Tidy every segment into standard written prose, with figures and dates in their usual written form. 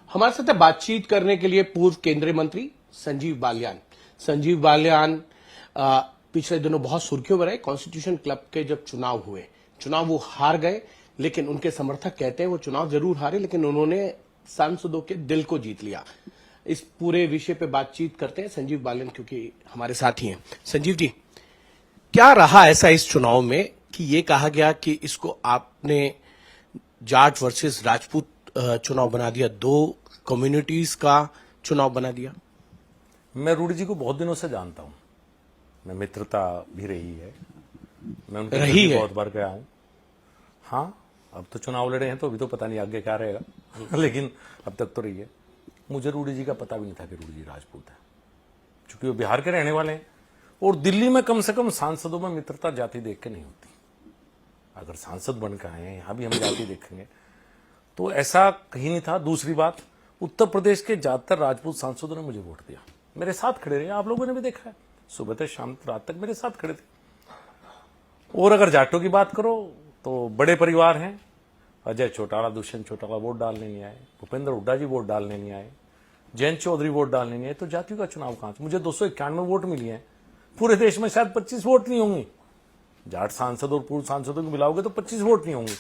हमारे साथ बातचीत करने के लिए पूर्व केंद्रीय मंत्री संजीव बालियान। संजीव बालियान पिछले दिनों बहुत सुर्खियों में रहे। कॉन्स्टिट्यूशन क्लब के जब चुनाव हुए, चुनाव वो हार गए, लेकिन उनके समर्थक कहते हैं वो चुनाव जरूर हारे, लेकिन उन्होंने सांसदों के दिल को जीत लिया। इस पूरे विषय पे बातचीत करते हैं संजीव बालियान, क्योंकि हमारे साथ ही हैं। संजीव जी, क्या रहा ऐसा इस चुनाव में कि ये कहा गया कि इसको आपने जाट वर्सेस राजपूत चुनाव बना दिया, दो कम्युनिटीज का चुनाव बना दिया? मैं रूडी जी को बहुत दिनों से जानता हूं, मैं मित्रता भी रही है, मैं उनके घर भी बहुत बार गया हूं। हाँ, अब तो चुनाव लड़े हैं तो अभी तो पता नहीं आगे क्या रहेगा लेकिन अब तक तो रही है। मुझे रूडी जी का पता भी नहीं था कि रूडी जी राजपूत है, क्योंकि वो बिहार के रहने वाले हैं और दिल्ली में कम से कम सांसदों में मित्रता जाति देख के नहीं होती। अगर सांसद बन के आए हैं, यहां भी हम जाति देखेंगे तो ऐसा कहीं नहीं था। दूसरी बात, उत्तर प्रदेश के ज्यादातर राजपूत सांसदों ने मुझे वोट दिया, मेरे साथ खड़े रहे, आप लोगों ने भी देखा है, सुबह से शाम रात तक मेरे साथ खड़े थे। और अगर जाटों की बात करो तो बड़े परिवार हैं, अजय चौटाला, दुष्यंत चौटाला वोट डालने नहीं आए, भूपेंद्र हुड्डा जी वोट डालने नहीं आए, जयंत चौधरी वोट डालने नहीं आए, तो जातियों का चुनाव कहां से? मुझे 291 वोट मिली है, पूरे देश में शायद 25 वोट नहीं होंगे। जाट सांसद और पूर्व सांसदों को मिलाओगे तो 25 वोट नहीं होंगे।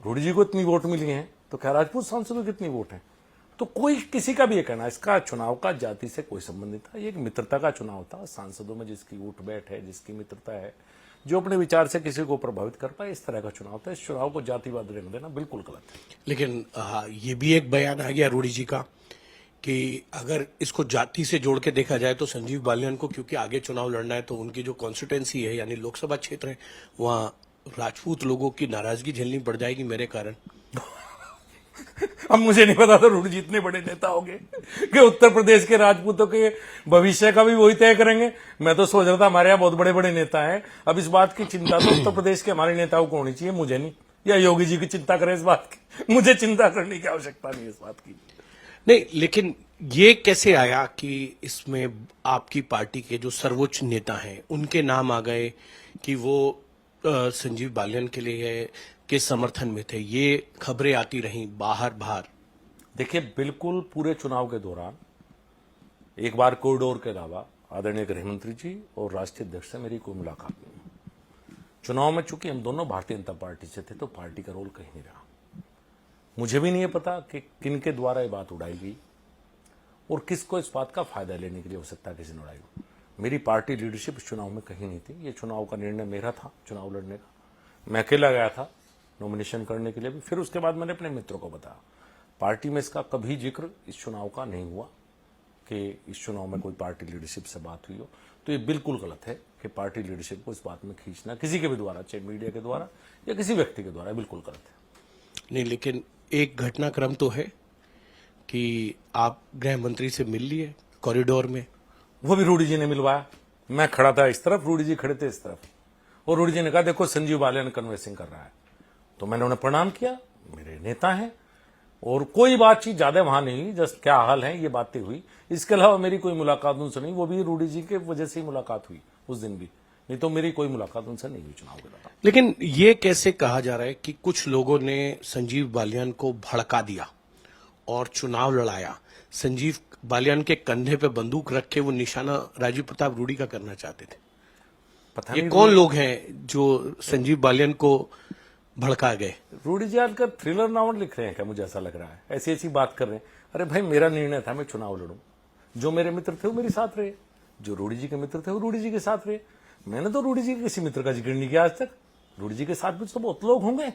रूडी जी को इतनी वोट मिली है तो क्या राजपूत सांसदों को कितनी वोट है? तो कोई किसी का भी ये कहना, इसका चुनाव का जाति से कोई संबंध नहीं था। ये एक मित्रता का चुनाव था। सांसदों में जिसकी उठ बैठ है, जिसकी मित्रता है, जो अपने विचार से किसी को प्रभावित कर पाए, इस तरह का चुनाव था। इस चुनाव को जातिवाद रहने देना बिल्कुल गलत है। लेकिन ये भी एक बयान आ गया रूडी जी का कि अगर इसको जाति से जोड़ के देखा जाए तो संजीव बालियान को, क्योंकि आगे चुनाव लड़ना है, तो उनकी जो कॉन्स्टिट्यूएंसी है यानी लोकसभा क्षेत्र है, वहां राजपूत लोगों की नाराजगी झेलनी पड़ जाएगी मेरे कारण। अब मुझे नहीं पता था रूडी जी इतने बड़े नेता होंगे कि उत्तर प्रदेश के राजपूतों के भविष्य का भी वही तय करेंगे। मैं तो सोच रहा था हमारे यहाँ बहुत बड़े बड़े नेता हैं। अब इस बात की चिंता तो उत्तर प्रदेश के हमारे नेताओं को होनी चाहिए, मुझे नहीं, या योगी जी की चिंता करें इस बात की। मुझे चिंता करने की आवश्यकता नहीं इस बात की। नहीं, लेकिन ये कैसे आया कि इसमें आपकी पार्टी के जो सर्वोच्च नेता हैं उनके नाम आ गए कि वो संजीव बालियान के लिए के समर्थन में थे? ये खबरें आती रहीं बाहर। देखिए, बिल्कुल पूरे चुनाव के दौरान एक बार कॉरिडोर के अलावा आदरणीय गृहमंत्री जी और राष्ट्रीय अध्यक्ष से मेरी कोई मुलाकात नहीं। चुनाव में चूंकि हम दोनों भारतीय जनता पार्टी से थे तो पार्टी का रोल कहीं नहीं रहा। मुझे भी नहीं है पता कि किन के द्वारा ये बात उड़ाई गई और किसको इस बात का फायदा लेने के लिए हो सकता है किसी ने उड़ाई हो। मेरी पार्टी लीडरशिप इस चुनाव में कहीं नहीं थी। ये चुनाव का निर्णय मेरा था, चुनाव लड़ने का। मैं अकेला गया था नॉमिनेशन करने के लिए भी। फिर उसके बाद मैंने अपने मित्रों को बताया। पार्टी में इसका कभी जिक्र इस चुनाव का नहीं हुआ कि इस चुनाव में कोई पार्टी लीडरशिप से बात हुई हो। तो ये बिल्कुल गलत है कि पार्टी लीडरशिप को इस बात में खींचना किसी के भी द्वारा, चाहे मीडिया के द्वारा या किसी व्यक्ति के द्वारा, बिल्कुल गलत है। नहीं, लेकिन एक घटनाक्रम तो है कि आप गृह मंत्री से मिल लिए कॉरिडोर में। वो भी रूडी जी ने मिलवाया। मैं खड़ा था इस तरफ, रूडी जी खड़े थे इस तरफ, और रूडी जी ने कहा देखो संजीव बालियान कन्वेंसिंग कर रहा है। तो मैंने उन्हें प्रणाम किया, मेरे नेता हैं, और कोई बातचीत ज्यादा वहां नहीं हुई। जस्ट क्या हाल है ये बातें हुई। इसके अलावा मेरी कोई मुलाकात उनसे नहीं। वो भी रूडी जी के वजह से ही मुलाकात हुई उस दिन भी, नहीं तो मेरी कोई मुलाकात उनसे नहीं हुई चुनाव के दौरान। लेकिन ये कैसे कहा जा रहा है कि कुछ लोगों ने संजीव बालियान को भड़का दिया और चुनाव लड़ाया? संजीव बालियान के कंधे पे बंदूक रख के वो निशाना राजीव प्रताप रूडी का करना चाहते थे। पता ये नहीं कौन लोग हैं जो संजीव बालियान को भड़का गए? रूडी जी आजकल थ्रिलर नॉवल लिख रहे हैं क्या? मुझे ऐसा लग रहा है, ऐसी ऐसी बात कर रहे हैं। अरे भाई, मेरा निर्णय था मैं चुनाव लड़ूं। जो मेरे मित्र थे वो मेरे साथ रहे, जो रूडी जी के मित्र थे वो रूडी जी के साथ रहे। मैंने तो रूडी जी के किसी मित्र का जिक्र नहीं किया आज तक। रूडी जी के साथ भी तो बहुत लोग होंगे,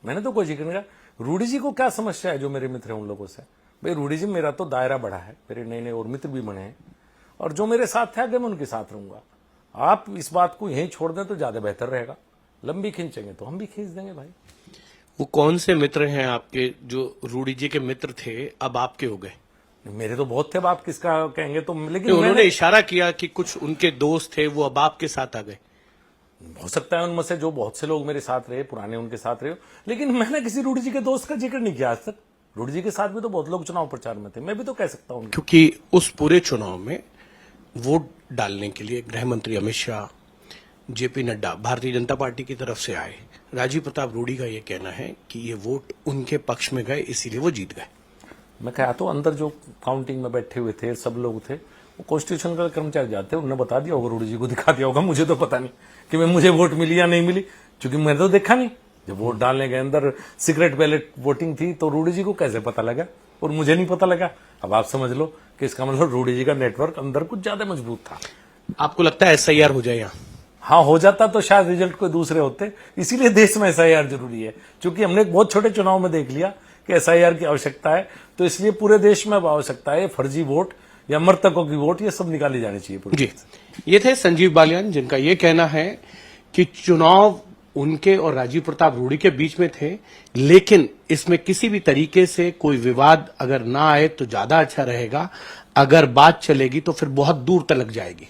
मैंने तो कोई जिक्र नहीं किया। रूडी जी को क्या समस्या है जो मेरे मित्र हैं उन लोगों से? भाई रूडी जी, मेरा तो दायरा बढ़ा है, मेरे नए नए और मित्र भी बने हैं, और जो मेरे साथ थे आगे मैं उनके साथ रहूंगा। आप इस बात को यहीं छोड़ दें तो ज्यादा बेहतर रहेगा। लंबी खींचेंगे तो हम भी खींच देंगे भाई। वो कौन से मित्र हैं आपके जो रूडी जी के मित्र थे अब आपके हो गए? मेरे तो बहुत थे, अब आप किसका कहेंगे तो। लेकिन उन्होंने इशारा किया कि कुछ उनके दोस्त थे वो अब आपके साथ आ गए। हो सकता है उनमें से जो बहुत से लोग मेरे साथ रहे, पुराने उनके साथ रहे, लेकिन मैंने किसी रूडी जी के दोस्त का जिक्र नहीं किया आज तक। रूडी जी के साथ भी तो बहुत लोग चुनाव प्रचार में थे, मैं भी तो कह सकता हूं। क्योंकि उस पूरे चुनाव में वोट डालने के लिए गृह मंत्री अमित शाह, जेपी नड्डा भारतीय जनता पार्टी की तरफ से आए। राजीव प्रताप रूडी का यह कहना है कि ये वोट उनके पक्ष में गए, इसीलिए वो जीत गए। मैं कहा तो अंदर जो काउंटिंग में बैठे हुए थे सब लोग थे, वो कॉन्स्टिट्यूशन का कर्मचारी जाते, उन्होंने बता दिया होगा, रूडी जी को दिखा दिया होगा, मुझे तो पता नहीं कि मुझे वोट मिली या नहीं मिली, क्योंकि मैंने तो देखा नहीं। जब वोट डालने के अंदर सीक्रेट बैलेट वोटिंग थी तो रूडी जी को कैसे पता लगा और मुझे नहीं पता लगा। अब आप समझ लो कि इसका मतलब रूडी जी का नेटवर्क अंदर कुछ ज्यादा मजबूत था। आपको लगता है SIR हो जाए यहाँ? हाँ, हो जाता तो शायद रिजल्ट कोई दूसरे होते। इसीलिए देश में SIR जरूरी है, क्योंकि हमने एक बहुत छोटे चुनाव में देख लिया कि SIR की आवश्यकता है, तो इसलिए पूरे देश में अब आवश्यकता है फर्जी वोट या मृतकों की वोट, ये सब निकाली जानी चाहिए। जी, ये थे संजीव बालियान, जिनका ये कहना है कि चुनाव उनके और राजीव प्रताप रूडी के बीच में थे, लेकिन इसमें किसी भी तरीके से कोई विवाद अगर ना आए तो ज्यादा अच्छा रहेगा। अगर बात चलेगी तो फिर बहुत दूर तक जाएगी।